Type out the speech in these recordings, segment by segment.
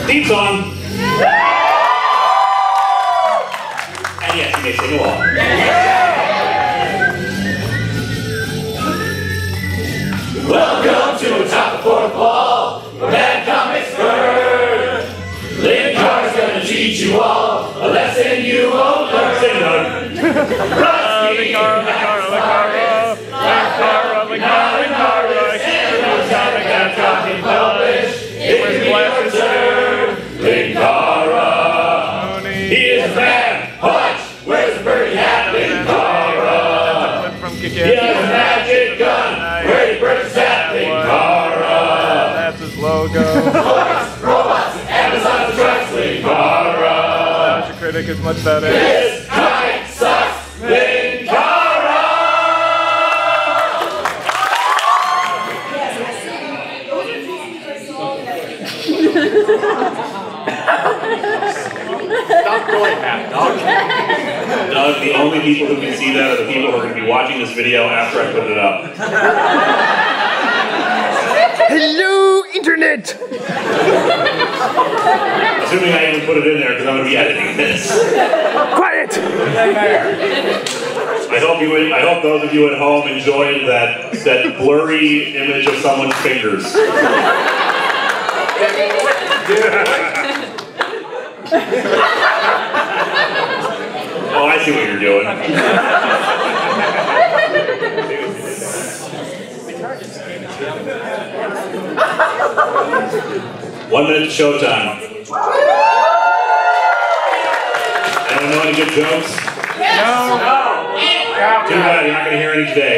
Theme song. And yes, you may sing along. Welcome to Atop the Fourth Wall, where bad comics burn. Linkara's gonna teach you all a lesson you won't learn. Sing, Doug. Linkara. He is a man. Punch. Wears a birdie hat. Linkara. He has a magic gun. Where he breaks his hat. Linkara. That's his logo. Robots, Amazon trucks. Linkara. Your critic is much better. This comic sucks. Linkara. Stop going back, Doug. Doug, the only people who can see that are the people who are going to be watching this video after I put it up. Hello, Internet! Assuming I even put it in there because I'm going to be editing this. Quiet! I hope those of you at home enjoyed that blurry image of someone's fingers. Oh, I see what you're doing. 1 minute to showtime. Anyone know any good jokes? No! Too bad, you're not going to hear any today.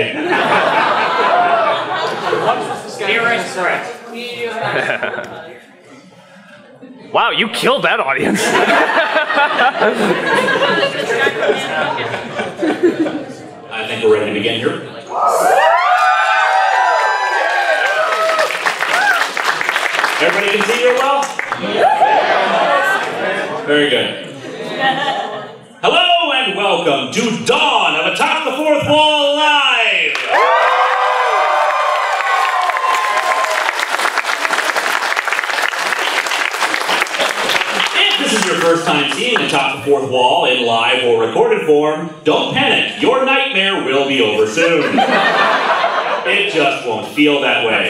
Wow, you killed that audience. I think we're ready to begin here. Everybody can see real well? Very good. Hello and welcome to Dawn of Atop the Fourth Wall Live! If this is your first time seeing Atop the Fourth Wall in live or recorded form, don't panic. Your nightmare will be over soon. It just won't feel that way.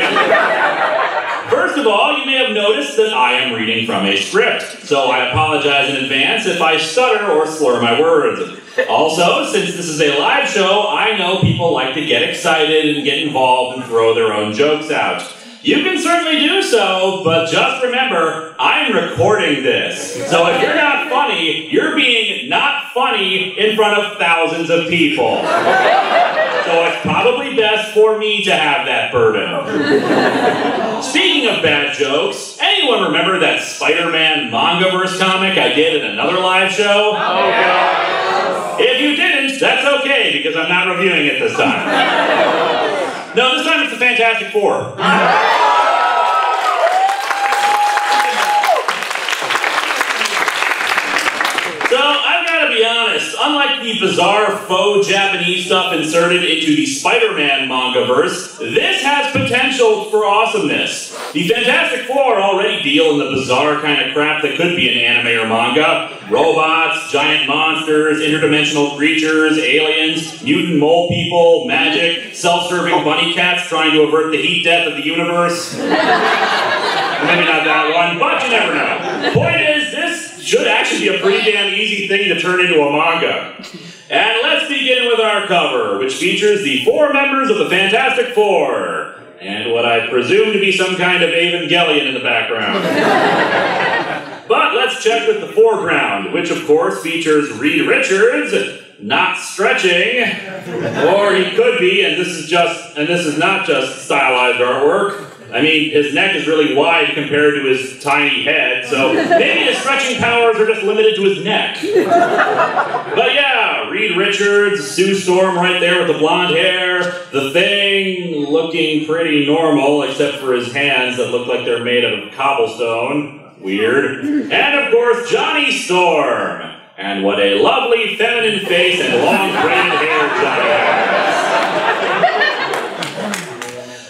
First of all, you may have noticed that I am reading from a script, so I apologize in advance if I stutter or slur my words. Also, since this is a live show, I know people like to get excited and get involved and throw their own jokes out. You can certainly do so, but just remember, I'm recording this. So if you're not funny, you're being not funny in front of thousands of people. So it's probably best for me to have that burden. Speaking of bad jokes, anyone remember that Spider-Man Mangaverse comic I did in another live show? Oh, God. If you didn't, that's okay, because I'm not reviewing it this time. No, this time it's the Fantastic Four. So, I've got to be honest, unlike the bizarre faux Japanese stuff inserted into the Spider-Man Mangaverse, this has potential for awesomeness. The Fantastic Four already deal in the bizarre kind of crap that could be an anime or manga. Robots, giant monsters, interdimensional creatures, aliens, mutant mole people, magic, self-serving bunny cats trying to avert the heat death of the universe. Maybe not that one, but you never know. Point is, this should actually be a pretty damn easy thing to turn into a manga. And let's begin with our cover, which features the 4 members of the Fantastic Four, and what I presume to be some kind of Evangelion in the background. But let's check with the foreground, which of course features Reed Richards, not stretching, or he could be, and this is not just stylized artwork. I mean, his neck is really wide compared to his tiny head, so maybe his stretching powers are just limited to his neck. But yeah, Reed Richards, Sue Storm right there with the blonde hair, the Thing looking pretty normal, except for his hands that look like they're made of cobblestone. Weird. And of course, Johnny Storm. And what a lovely feminine face and long braided hair Johnny has.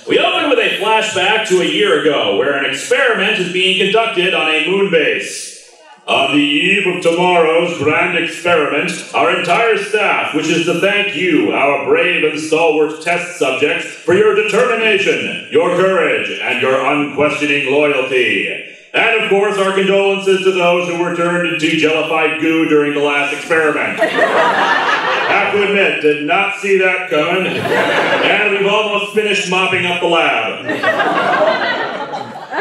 We open with a flashback to a year ago, where an experiment is being conducted on a moon base. On the eve of tomorrow's grand experiment, our entire staff wishes to thank you, our brave and stalwart test subjects, for your determination, your courage, and your unquestioning loyalty. And of course, our condolences to those who were turned into jellified goo during the last experiment. Have to admit, did not see that coming. And we've almost finished mopping up the lab.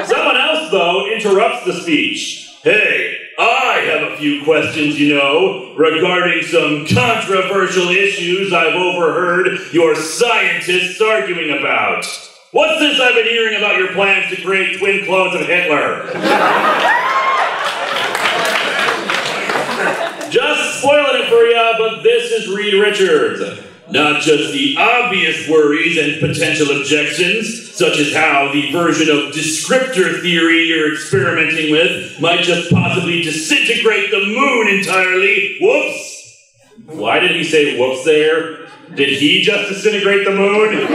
Someone else, though, interrupts the speech. Hey, I have a few questions, you know, regarding some controversial issues I've overheard your scientists arguing about. What's this I've been hearing about your plans to create twin clones of Hitler? Just spoiling it for ya, but this is Reed Richards. Not just the obvious worries and potential objections, such as how the version of descriptor theory you're experimenting with might just possibly disintegrate the moon entirely. Whoops! Why did he say whoops there? Did he just disintegrate the moon?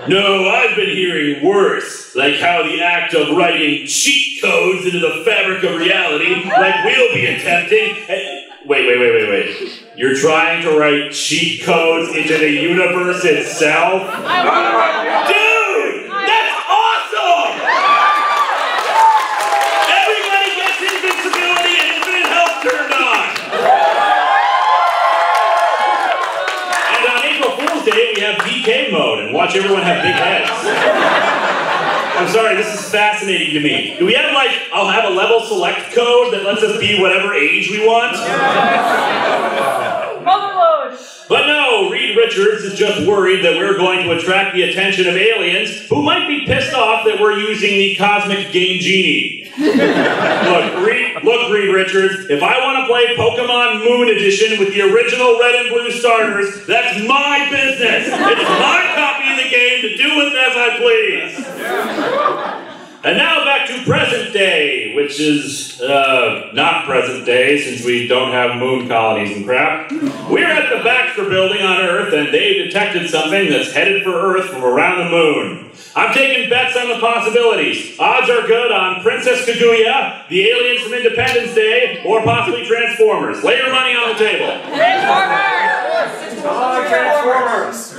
No, I've been hearing worse, like how the act of writing cheat codes into the fabric of reality, like we'll be attempting. Wait. You're trying to write cheat codes into the universe itself? Dude! That's awesome! Everybody gets invincibility and infinite health turned on! And on April Fool's Day, we have DK mode and watch everyone have big heads. I'm sorry, this is fascinating to me. Do we have, I'll have a level select code that lets us be whatever age we want? Motherload! But no, Reed Richards is just worried that we're going to attract the attention of aliens who might be pissed off that we're using the Cosmic Game Genie. Look, Reed Richards, if I want to play Pokemon Moon Edition with the original red and blue starters, that's my business. It's my copy of the game to do with as I please. And now back to present day, which is, not present day since we don't have moon colonies and crap. We're at the Baxter Building on Earth, and they've detected something that's headed for Earth from around the moon. I'm taking bets on the possibilities. Odds are good on Princess Kaguya, the aliens from Independence Day, or possibly Transformers. Lay your money on the table. Transformers!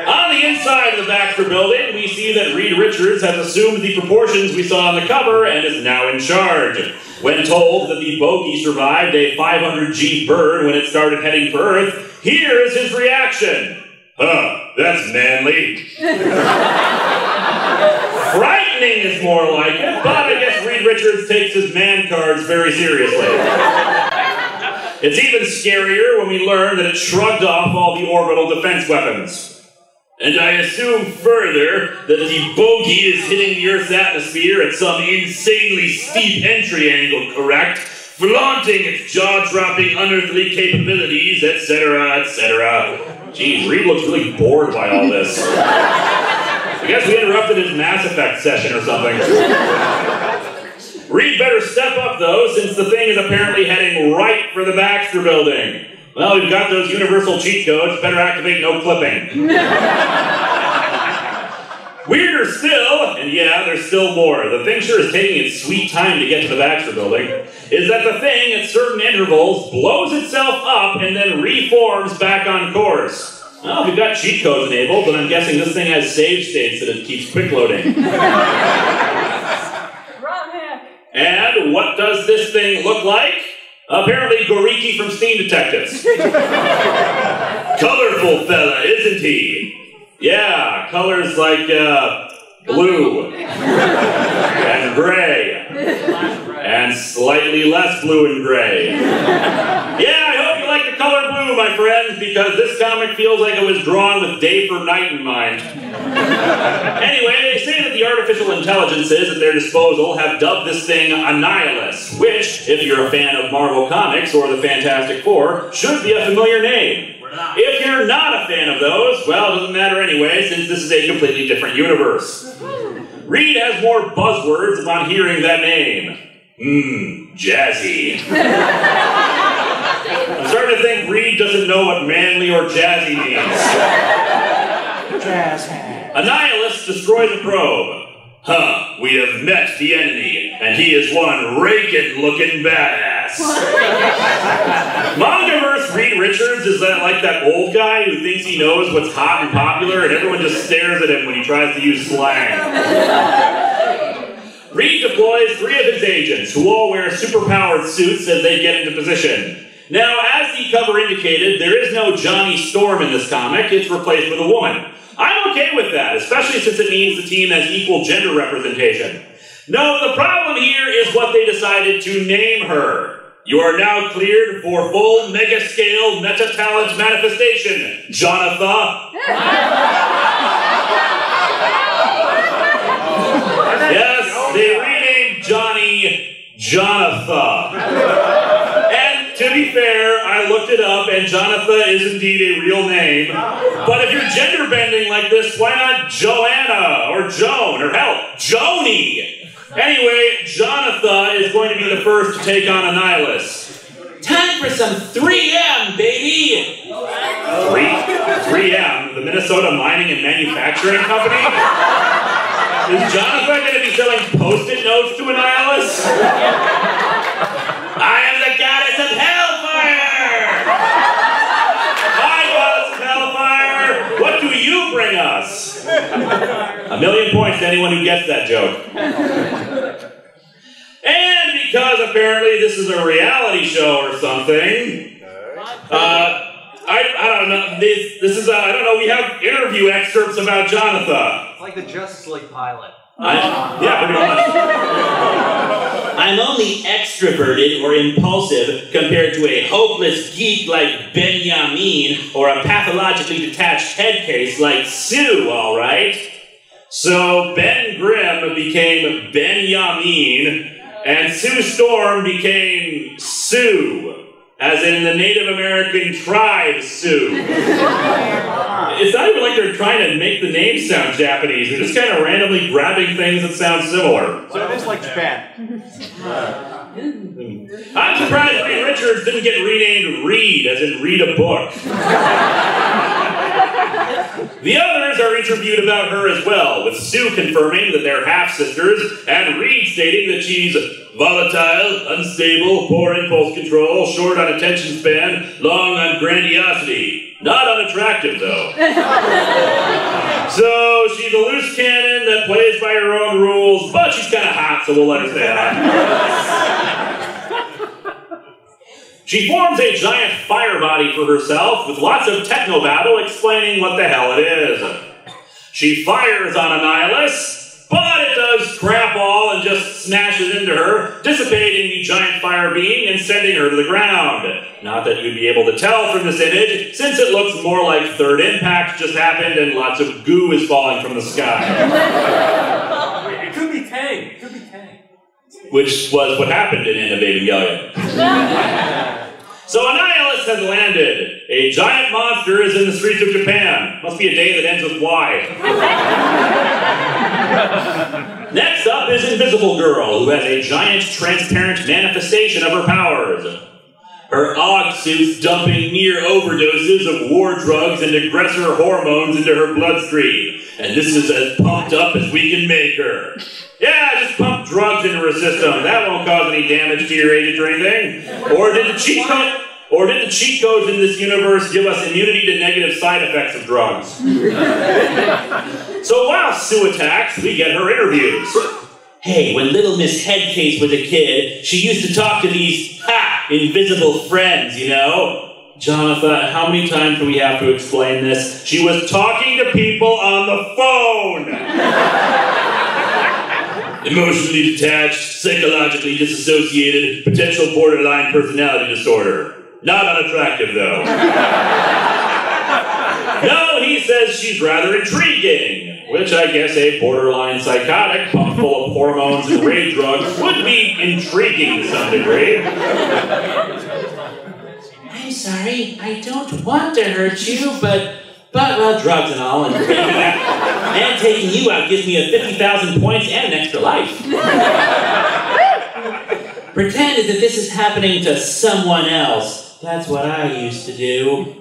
On the inside of the Baxter Building, we see that Reed Richards has assumed the proportions we saw on the cover and is now in charge. When told that the bogey survived a 500G burn when it started heading for Earth, here is his reaction. Huh, that's manly. Frightening is more like it, but I guess Reed Richards takes his man cards very seriously. It's even scarier when we learn that it shrugged off all the orbital defense weapons. And I assume further that the bogey is hitting the Earth's atmosphere at some insanely steep entry angle, correct? Flaunting its jaw-dropping unearthly capabilities, etc., etc. Geez, Reed looks really bored by all this. I guess we interrupted his Mass Effect session or something. Reed better step up, though, since the thing is apparently heading right for the Baxter Building. Well, we've got those universal cheat codes. Better activate no clipping. Weirder still, and yeah, there's still more. The thing sure is taking its sweet time to get to the Baxter Building, is that the thing, at certain intervals, blows itself up and then reforms back on course. Well, we've got cheat codes enabled, but I'm guessing this thing has save states that it keeps quick loading. And what does this thing look like? Apparently Goriki from Steam Detectives. Colorful fella, isn't he? Yeah, colors like, blue. And gray. And slightly less blue and gray. Yeah, I hope you like the color blue, my friends, because this comic feels like it was drawn with day for night in mind. Anyway, they say that the artificial intelligences at their disposal have dubbed this thing Annihilus, which, if you're a fan of Marvel Comics or the Fantastic Four, should be a familiar name. If you're not a fan of those, well, it doesn't matter anyway, since this is a completely different universe. Reed has more buzzwords upon hearing that name. Jazzy. I'm starting to think Reed doesn't know what manly or jazzy means. Jazz hand. A nihilist destroys a probe. Huh, we have met the enemy, and he is one raking-looking badass. Mangaverse Reed Richards is like that old guy who thinks he knows what's hot and popular, and everyone just stares at him when he tries to use slang. Reed deploys 3 of his agents, who all wear superpowered suits as they get into position. Now, as the cover indicated, there is no Johnny Storm in this comic. It's replaced with a woman. I'm okay with that, especially since it means the team has equal gender representation. No, the problem here is what they decided to name her. You are now cleared for full mega-scale meta-talent manifestation, Jonathan. Yes, they renamed Johnny Jonathan. And to be fair, I looked it up, and Jonathan is indeed a real name. But if you're gender bending like this, why not Joanna, or Joan, or hell, Joni? Anyway, Jonathan is going to be the first to take on a nihilist. Time for some 3M, baby! 3M, the Minnesota Mining and Manufacturing Company? Is Jonathan going to be selling Post-it notes to a nihilist? I am the goddess of hellfire! Hi, goddess of hellfire! What do you bring us? 1,000,000 points to anyone who gets that joke. And because apparently this is a reality show or something, I don't know. This is I don't know. We have interview excerpts about Jonathan. It's like the Justice League pilot. Yeah, pretty much. I'm only extroverted or impulsive compared to a hopeless geek like Benjamin or a pathologically detached head case like Sue, all right? So Ben Grimm became Benjamin, and Sue Storm became Sue, as in the Native American tribe Sioux. It's not even like they're trying to make the name sound Japanese. They're just kind of randomly grabbing things that sound similar. So it is like Japan. I'm surprised Reed Richards didn't get renamed Reed, as in read a book. The others are interviewed about her as well, with Sue confirming that they're half-sisters, and Reed stating that she's volatile, unstable, poor impulse control, short on attention span, long on grandiosity. Not unattractive, though. So, she's a loose cannon that plays by her own rules, but she's kind of hot, so we'll let her stay hot. She forms a giant fire body for herself, with lots of techno-babble explaining what the hell it is. She fires on a nihilist, but it does crap all and just smashes into her, dissipating the giant fire being and sending her to the ground. Not that you'd be able to tell from this image, since it looks more like Third Impact just happened and lots of goo is falling from the sky. It could be Tang. It could be Tang. Which was what happened in End of Evangelion. So a nihilist has landed. A giant monster is in the streets of Japan. Must be a day that ends with Y. Next up is Invisible Girl, who has a giant transparent manifestation of her powers. Her Og suit's dumping near overdoses of war drugs and aggressor hormones into her bloodstream. And this is as pumped up as we can make her. Yeah, just pump drugs into her system. That won't cause any damage to your agent or anything. Or did the cheat codes in this universe give us immunity to negative side effects of drugs? So while Sue attacks, we get her interviews. Hey, when little Miss Headcase was a kid, she used to talk to these, invisible friends, you know? Jonathan, how many times do we have to explain this? She was talking to people on the phone! Emotionally detached, psychologically disassociated, potential borderline personality disorder. Not unattractive, though. No, he says she's rather intriguing, which I guess a borderline psychotic pumped full of hormones and rage drugs would be intriguing to some degree. I'm sorry, I don't want to hurt you, but well, drugs and all, and taking you out gives me a 50,000 points and an extra life. Pretend as if this is happening to someone else. That's what I used to do.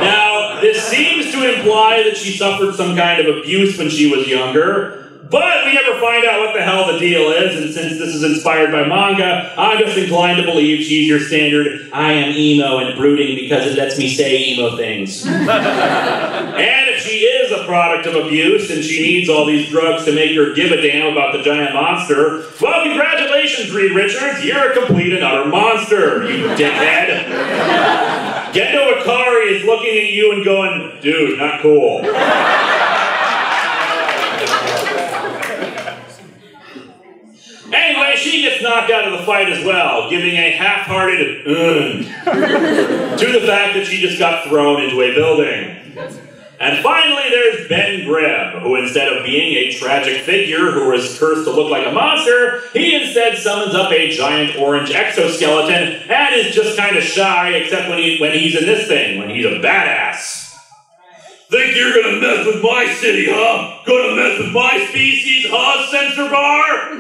Now, imply that she suffered some kind of abuse when she was younger, but we never find out what the hell the deal is, and since this is inspired by manga, I'm just inclined to believe she's your standard, I am emo and brooding because it lets me say emo things. And if she is a product of abuse and she needs all these drugs to make her give a damn about the giant monster, well, congratulations, Reed Richards, you're a complete and utter monster, you dickhead. Gendo Akari is looking at you and going, dude, not cool. Anyway, she gets knocked out of the fight as well, giving a half-hearted to the fact that she just got thrown into a building. And finally, there's Ben Grimm, who instead of being a tragic figure who was cursed to look like a monster, he instead summons up a giant orange exoskeleton and is just kind of shy, except when he's in this thing, when he's a badass. Think you're gonna mess with my city, huh? Gonna mess with my species, huh, censor bar?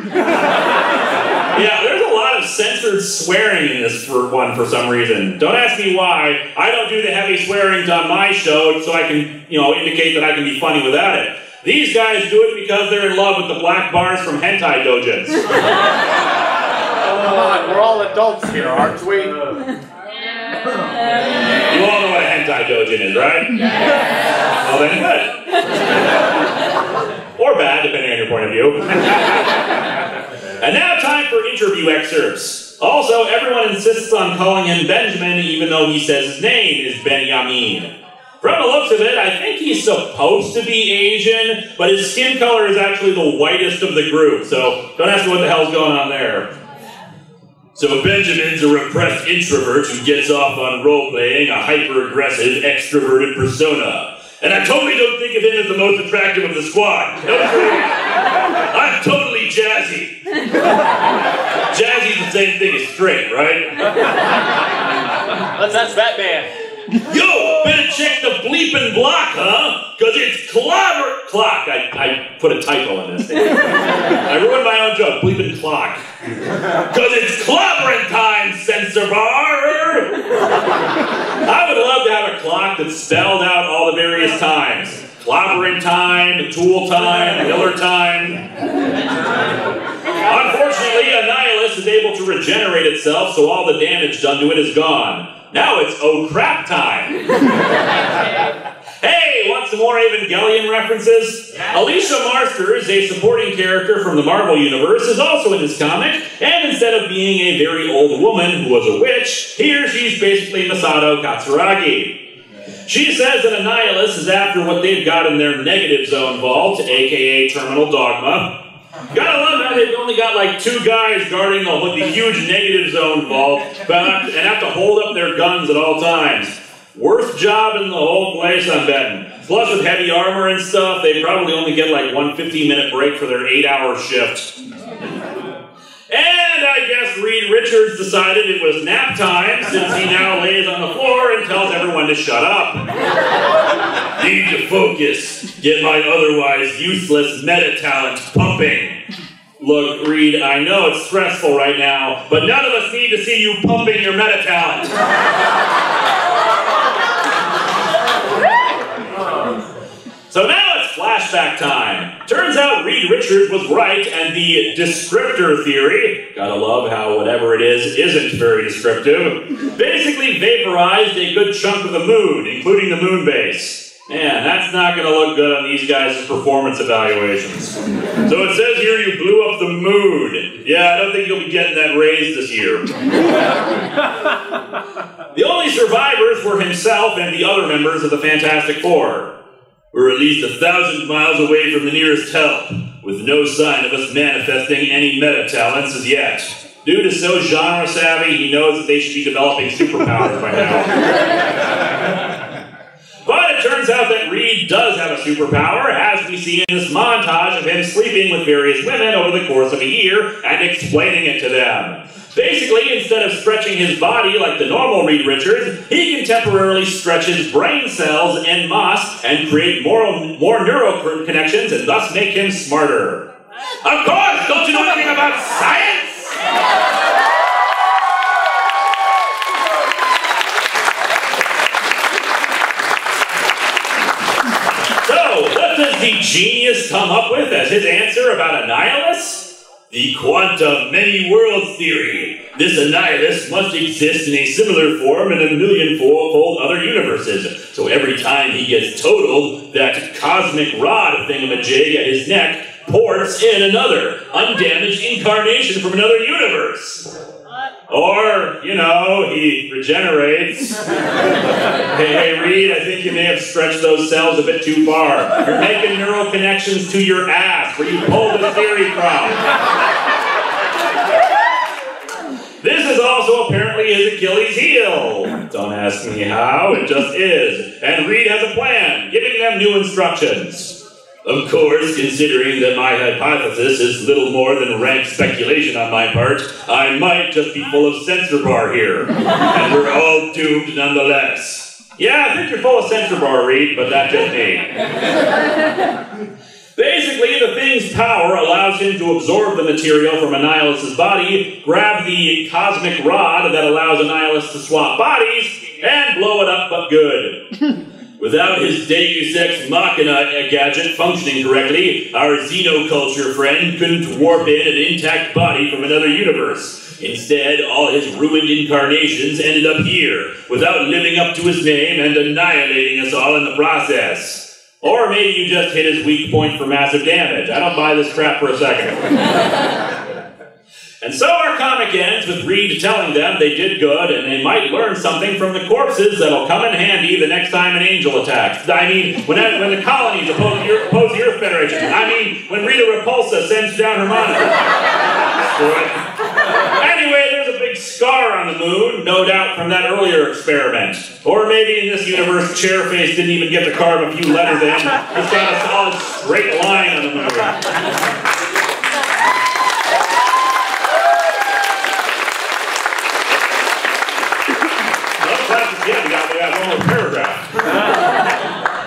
Yeah, there's a lot of censored swearing in this for some reason. Don't ask me why. I don't do the heavy swearing on my show so I can, indicate that I can be funny without it. These guys do it because they're in love with the black bars from hentai dojins. Come on, we're all adults here, aren't we? You all know what a hentai dojin is, right? Yes. Well, then good. Or bad, depending on your point of view. And now time for interview excerpts. Also, everyone insists on calling him Benjamin, even though he says his name is Benjamin. From the looks of it, I think he's supposed to be Asian, but his skin color is actually the whitest of the group, so don't ask me what the hell's going on there. So Benjamin's a repressed introvert who gets off on role-playing a hyper-aggressive, extroverted persona. And I totally don't think of him as the most attractive of the squad. No, I'm totally jazzy. Jazzy's the same thing as straight, right? Let's ask that man. Yo, better check the bleeping block, huh? Cause it's clock. I put a typo in this thing. I ruined my own joke, bleeping clock. Cause it's clobbering time, censor bar! I would love to have a clock that spelled out all the various times. Clobbering time, tool time, Miller time. Unfortunately, a nihilist is able to regenerate itself, so all the damage done to it is gone. Now it's oh crap time. Hey, want some more Evangelion references? Yeah. Alicia Marsters, a supporting character from the Marvel Universe, is also in this comic, and instead of being a very old woman who was a witch, here she's basically Masato Katsuragi. She says that a nihilist is after what they've got in their negative zone vault, aka terminal dogma. Gotta love how they've only got like 2 guys guarding the huge negative zone vault and have to hold up their guns at all times. Worst job in the whole place, I'm betting. Plus with heavy armor and stuff, they probably only get like 1 15-minute break for their 8-hour shift. And I guess Reed Richards decided it was nap time since he now lays on the floor and tells everyone to shut up. Need to focus. Get my otherwise useless meta talent pumping. Look, Reed, I know it's stressful right now, but none of us need to see you pumping your meta talent. So now it's flashback time. Turns out Reed Richards was right, and the descriptor theory, gotta love how whatever it is isn't very descriptive, basically vaporized a good chunk of the moon, including the moon base. Man, that's not gonna look good on these guys' performance evaluations. So it says here you blew up the mood. Yeah, I don't think you'll be getting that raise this year. The only survivors were himself and the other members of the Fantastic Four. We're at least 1,000 miles away from the nearest help, with no sign of us manifesting any meta talents as yet. Dude is so genre savvy, he knows that they should be developing superpowers by now. But it turns out that Reed does have a superpower, as we see in this montage of him sleeping with various women over the course of a year and explaining it to them. Basically, instead of stretching his body like the normal Reed Richards, he can temporarily stretch his brain cells en masse and create more neural connections and thus make him smarter. Of course! Don't you know anything about science? the genius come up with as his answer about Annihilus? The quantum many-worlds theory. This Annihilus must exist in a similar form in a million-fold other universes. So every time he gets totaled, that cosmic rod thingamajig at his neck ports in another, undamaged incarnation from another universe. Or, you know, he regenerates. Hey, Reed, I think you may have stretched those cells a bit too far. You're making neural connections to your ass, where you pulled the theory from. This is also apparently his Achilles heel. Don't ask me how, it just is. And Reed has a plan, giving them new instructions. Of course, considering that my hypothesis is little more than rank speculation on my part, I might just be full of censor bar here. And we're all doomed nonetheless. Yeah, I think you're full of censor bar, Reed, but that's just me. Basically, the thing's power allows him to absorb the material from Annihilus's body, grab the cosmic rod that allows Annihilus to swap bodies, and blow it up but good. Without his Deus Ex Machina gadget functioning correctly, our xenoculture friend couldn't warp in an intact body from another universe. Instead, all his ruined incarnations ended up here, without living up to his name and annihilating us all in the process. Or maybe you just hit his weak point for massive damage. I don't buy this crap for a second. And so our comic ends with Reed telling them they did good and they might learn something from the corpses that'll come in handy the next time an angel attacks. I mean, when the colonies oppose the Earth Federation. I mean, when Rita Repulsa sends down her monitor. Anyway, there's a big scar on the moon, no doubt from that earlier experiment. Or maybe in this universe, Chairface didn't even get to carve a few letters in. He's got a solid straight line on the moon.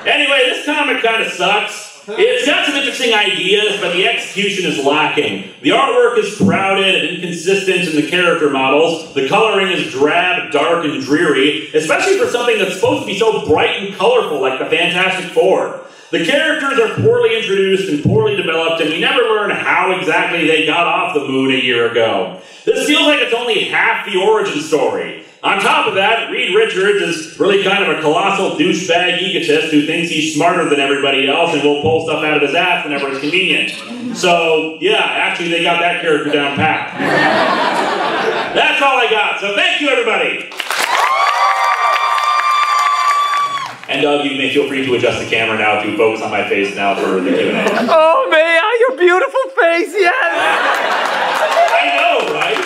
Anyway, this comic kind of sucks. It's got some interesting ideas, but the execution is lacking. The artwork is crowded and inconsistent in the character models. The coloring is drab, dark, and dreary, especially for something that's supposed to be so bright and colorful like the Fantastic Four. The characters are poorly introduced and poorly developed, and we never learn how exactly they got off the moon a year ago. This feels like it's only half the origin story. On top of that, Reed Richards is really kind of a colossal douchebag egotist who thinks he's smarter than everybody else and will pull stuff out of his ass whenever it's convenient. So, yeah, actually they got that character down pat. That's all I got, so thank you, everybody! And Doug, you may feel free to adjust the camera now to focus on my face now for the Q&A. Oh, man, your beautiful face, yes! I know, right?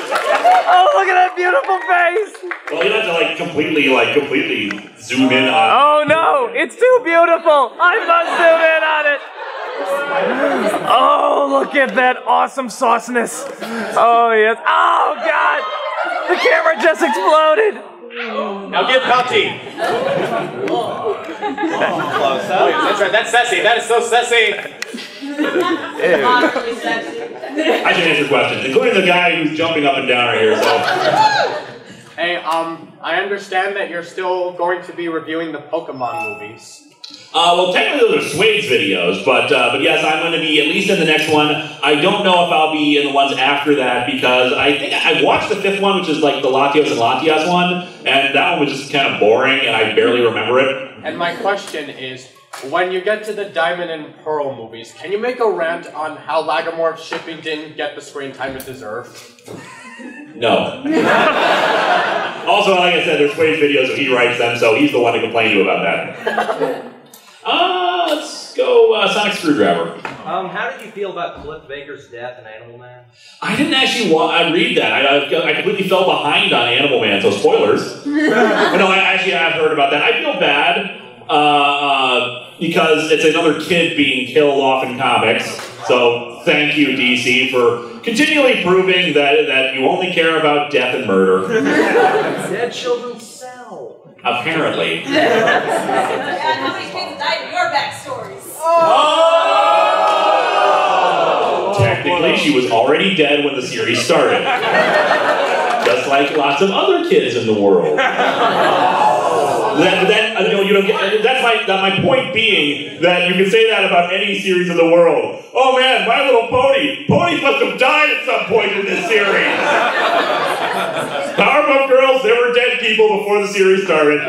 Oh, look at that beautiful face! Well, you have to completely zoom in on. Oh no, it's too beautiful! I must zoom in on it! Oh, look at that awesome sauciness! Oh yes! Oh God! The camera just exploded! Now get Patty. Close up. That's right. That's sassy. That is so sassy. I should answer questions, including the guy who's jumping up and down right here. So. Hey, I understand that you're still going to be reviewing the Pokemon movies. Well, technically those are Swade's videos, but yes, I'm going to be at least in the next one. I don't know if I'll be in the ones after that because I think I watched the fifth one, which is like the Latios and Latias one, and that one was just kind of boring, and I barely remember it. And my question is, when you get to the Diamond and Pearl movies, can you make a rant on how Lagomorph shipping didn't get the screen time it deserved? No. Also, like I said, there's Swade's videos, so he writes them, so he's the one to complain to about that. Let's go Sonic Screwdriver. How did you feel about Cliff Baker's death in Animal Man? I didn't actually read that. I completely fell behind on Animal Man, so spoilers. No, I have heard about that. I feel bad because it's another kid being killed off in comics. So thank you, DC, for continually proving that you only care about death and murder. Dead children sell. Apparently. And how many kids died in your backstories? Oh! Technically, she was already dead when the series started. Just like lots of other kids in the world. You don't get. That's my point being that you can say that about any series in the world. Oh man, My Little Pony. Ponies must have died at some point in this series. Powerpuff Girls, there were dead people before the series started.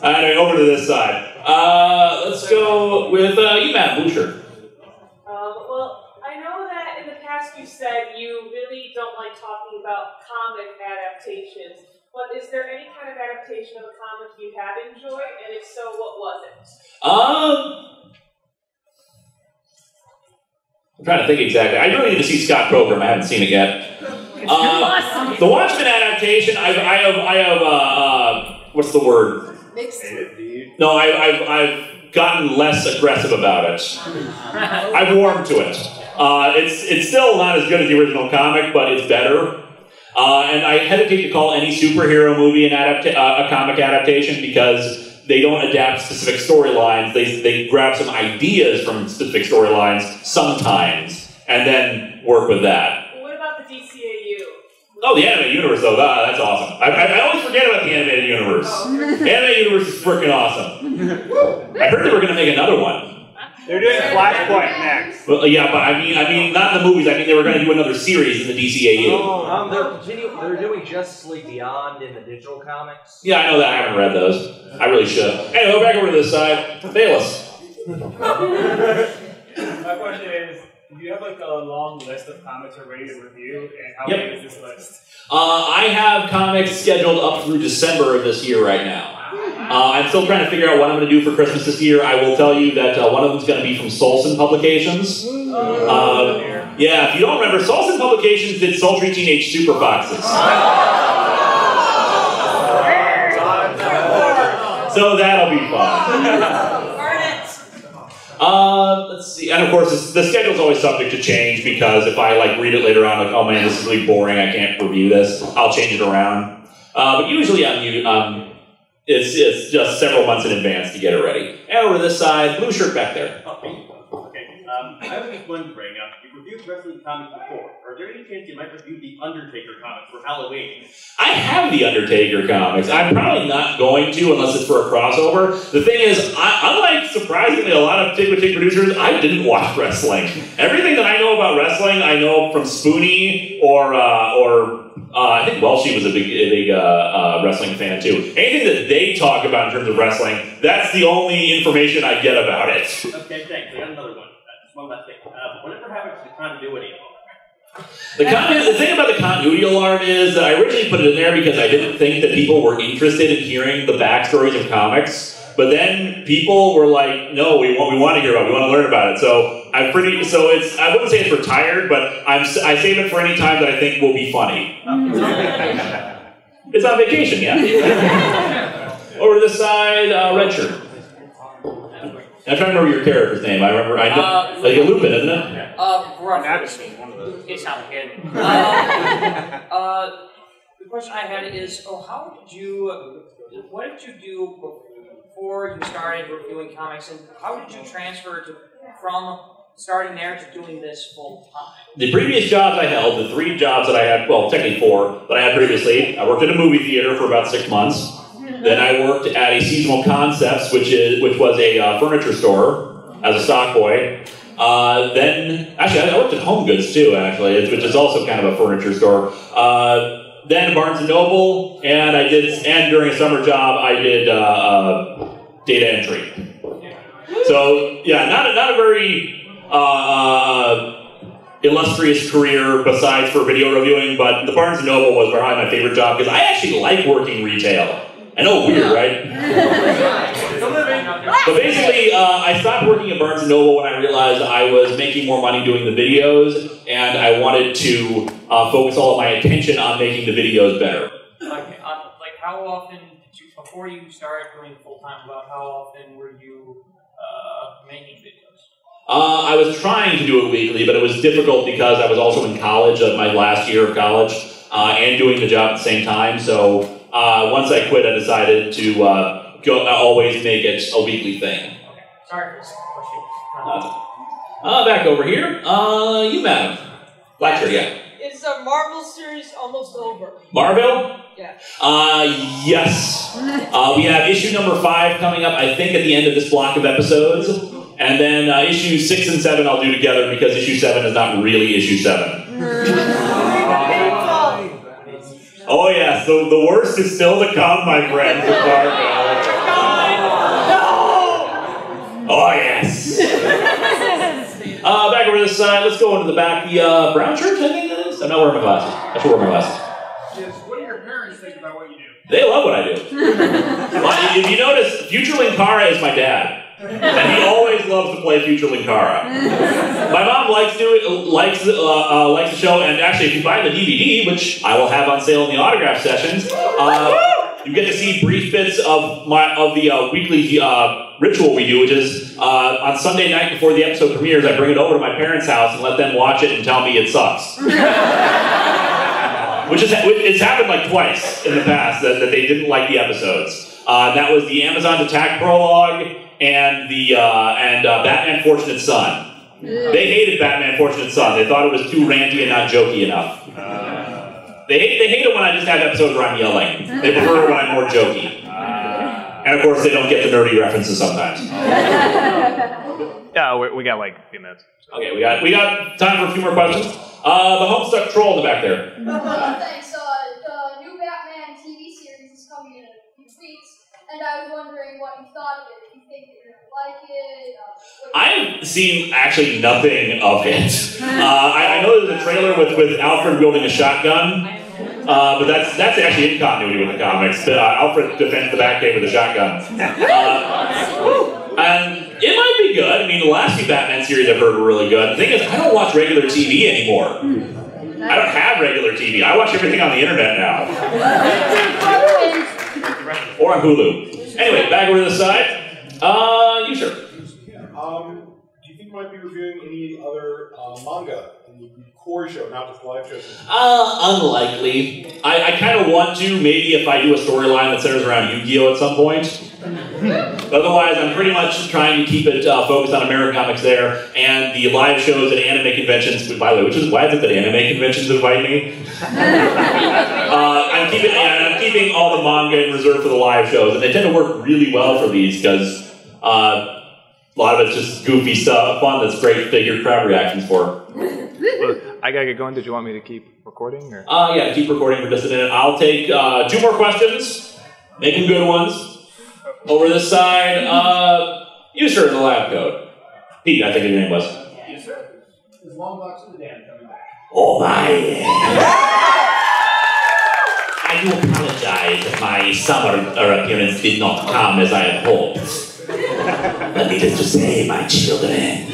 Anyway, over to this side. Let's go with you, Matt Boucher. Well, I know that in the past you said you really don't like talking about comic adaptations, but is there any kind of adaptation of a comic you have enjoyed, and if so, what was it? I'm trying to think exactly. I really need to see Scott Pilgrim. I haven't seen it yet. The Watchmen adaptation. I have. What's the word? Mixed. No, I've gotten less aggressive about it. I've warmed to it. It's still not as good as the original comic, but it's better. And I hesitate to call any superhero movie a comic adaptation because they don't adapt specific storylines. They grab some ideas from specific storylines sometimes and then work with that. What about the DCAU? Oh, the animated universe, though. That's awesome. I always forget about the animated universe. The animated universe is freaking awesome. I heard they were going to make another one. They're doing Flashpoint next. Well, yeah, but I mean, not in the movies. I mean, they were going to do another series in the DCAU. They're doing Justice League Beyond in the digital comics. Yeah, I know that. I haven't read those. I really should. Anyway, go back over to this side. Bayless. My question is, do you have like a long list of comics you're ready to review, and how big is this list? I have comics scheduled up through December of this year right now. I'm still trying to figure out what I'm going to do for Christmas this year. I will tell you that one of them is going to be from Solson Publications. Yeah, if you don't remember, Solson Publications did Sultry Teenage Super Foxes. So that'll be fun. Let's see, and of course the schedule's always subject to change because if I read it later on, oh man, this is really boring, I can't review this, I'll change it around. But usually it's just several months in advance to get it ready. And over this side, blue shirt back there. Okay. I was just wondering, you've reviewed wrestling comics before. Are there any chance you might review the Undertaker comics for Halloween? I have the Undertaker comics. I'm probably not going to unless it's for a crossover. The thing is, unlike surprisingly a lot of Tick producers, I didn't watch wrestling. Everything that I know about wrestling, I know from Spoonie or I think Welshie was a big wrestling fan too. Anything that they talk about in terms of wrestling, that's the only information I get about it. Okay, thanks. I got another one. Just one last thing. Whatever happened to the continuity alarm? The thing about the continuity alarm is that I originally put it in there because I didn't think that people were interested in hearing the backstories of comics. But then people were like, "No, we want to hear about it. We want to learn about it." So I wouldn't say it's retired, but I save it for any time that I think will be funny. It's on vacation, yeah. Over this side, red shirt. I'm trying to remember your character's name. I know, like a Lupin, isn't it? It's not hidden. The question I had is, what did you do before you started reviewing comics, and how did you transfer from starting there to doing this full time? The previous jobs I held, the 3 jobs that I had, well, technically 4 that I had previously, I worked at a movie theater for about 6 months. Then I worked at a Seasonal Concepts, which was a furniture store as a stock boy. Then, actually, I worked at Home Goods too, which is also kind of a furniture store. Then Barnes & Noble, and during a summer job, I did data entry. So, yeah, not a very illustrious career besides for video reviewing, but the Barnes & Noble was probably my favorite job because I actually like working retail. I know, weird, right? But basically, I stopped working at Barnes & Noble when I realized I was making more money doing the videos, and I wanted to focus all of my attention on making the videos better. Okay, how often, before you started doing full-time, how often were you making videos? I was trying to do it weekly, but it was difficult because I was also in college, my last year of college, and doing the job at the same time, so once I quit, I decided to always make it a weekly thing. Okay, sorry for this question. Back over here. You, madam. Black shirt, yeah. Is Is our Marvel series almost over? Marvel? Yeah. Yes. We have issue number 5 coming up, I think, at the end of this block of episodes. And then issues 6 and 7 I'll do together because issue 7 is not really issue 7. Oh yes, the worst is still to come, my friends of Marvel. Oh yes. Back over this side, let's go into the back. The brown shirt, I think it is? I'm not wearing my glasses. I should wear my glasses. Yes, what do your parents think about what you do? They love what I do. Well, if you notice, future Linkara is my dad. And he always loves to play future Linkara. My mom likes the show, and actually, if you buy the DVD, which I will have on sale in the autograph sessions, you get to see brief bits of the weekly ritual we do, which is on Sunday night before the episode premieres, I bring it over to my parents' house and let them watch it and tell me it sucks. It's happened like twice in the past that they didn't like the episodes. That was the Amazon's Attack prologue and the Batman Fortunate Son. They hated Batman Fortunate Son. They thought it was too ranty and not jokey enough. They hate it when I just have episodes where I'm yelling. They prefer it when I'm more jokey. And of course, they don't get the nerdy references sometimes. Yeah, we got like a few minutes. Okay, we got time for a few more questions. The Homestuck Troll in the back there. Thanks. The new Batman TV series is coming in a few weeks, and I was wondering what you thought of it. If you think you're gonna like it. I've seen actually nothing of it. I know there's a trailer with Alfred wielding a shotgun, but that's actually in continuity with the comics. Alfred defends the Batcave with a shotgun. And it might be good. I mean, the last few Batman series I've heard were really good. The thing is, I don't watch regular TV anymore. I don't have regular TV. I watch everything on the internet now. Or on Hulu. Anyway, back over to the side. You sir. Do you think you might be reviewing any other manga in the core show, not just live shows? Unlikely. I kind of want to, maybe if I do a storyline that centers around Yu-Gi-Oh! At some point. Otherwise, I'm pretty much trying to keep it focused on American comics there, and the live shows at anime conventions, by the way, why is it that anime conventions invite me? I'm keeping all the manga in reserve for the live shows, and they tend to work really well for these, because a lot of it's just goofy stuff, fun, that's great to hear crowd reactions for. Well, I gotta get going. Did you want me to keep recording? Or? Yeah, keep recording for just a minute. I'll take 2 more questions. Make them good ones. Over this side, you sir in the lab coat. Pete, I think your name was. Yes, sir. There's long box of the dam coming back. Oh my. I do apologize if my summer appearance did not come as I had hoped. But needless to say, my children,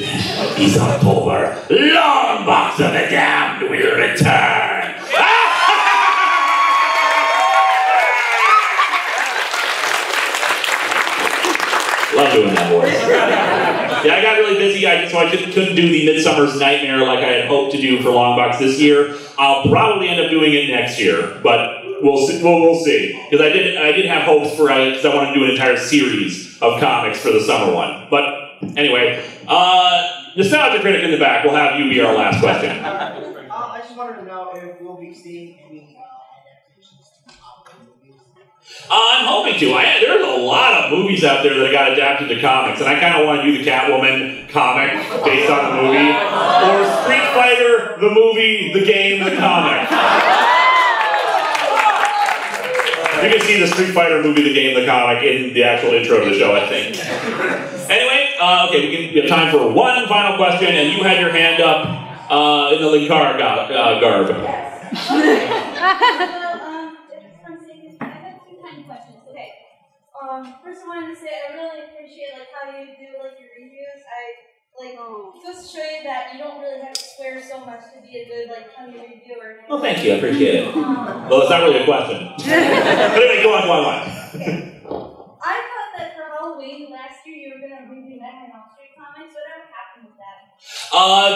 this October, Long Box of the Damned will return. Love doing that voice. Yeah, I got really busy, so I couldn't do the Midsummer's Nightmare like I had hoped to do for Longbox this year. I'll probably end up doing it next year, but we'll see. Because I did have hopes for because I want to do an entire series of comics for the summer one. But anyway, Nostalgia Critic in the back. We'll have you be our last question. I just wanted to know if we'll be seeing any adaptations to movies. I'm hoping to. There's a lot of movies out there that got adapted to comics, and I kind of want to do the Catwoman comic based on the movie, or Street Fighter, the movie, the game, the comic. You can see the Street Fighter movie, the game, the comic in the actual intro to the show, I think. Anyway, okay, we have time for one final question, and you had your hand up in the Linkara garb. First I wanted to say I really appreciate how you do your reviews. It goes to show you that you don't really have to swear so much to be a good funny reviewer. Well, thank you, I appreciate it. Well, it's not really a question. But anyway, go on. I thought that for Halloween last year you were going to review Nightmare on Elm Street comics. Whatever happened with that?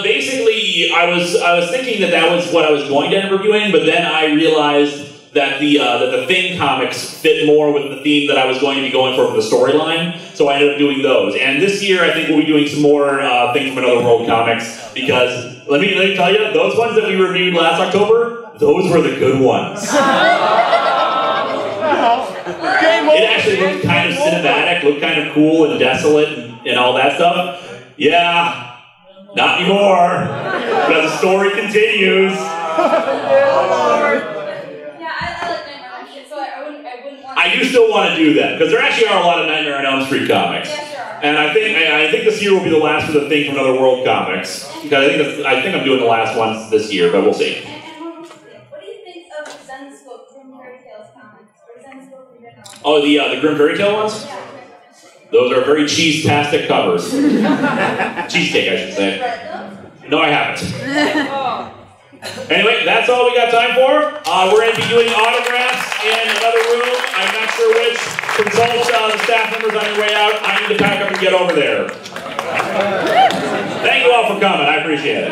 Basically, I was thinking that was what I was going to end up reviewing, but then I realized that the Thing comics fit more with the theme that I was going to be going for the storyline, so I ended up doing those. And this year, I think we'll be doing some more Thing from Another World comics, because let me tell you, those ones that we reviewed last October, those were the good ones. It actually looked kind of cinematic, looked kind of cool and desolate and all that stuff. Yeah, not anymore, because the story continues. I do still want to do that, because there actually are a lot of Nightmare on Elm Street comics. And I think this year will be the last for the Thing from Another World comics. Because I think I'm doing the last ones this year, but we'll see. What do you think of Zen's Grim Fairy Tales comics? Or Zen's book in general? Oh, the Grim Fairy Tale ones? Yeah. Those are very cheese-tastic covers. Cheesecake, I should say. No, I haven't. Anyway, that's all we got time for. We're going to be doing autographs in another room. I'm not sure which. Consult the staff members on your way out. I need to pack up and get over there. Thank you all for coming. I appreciate it.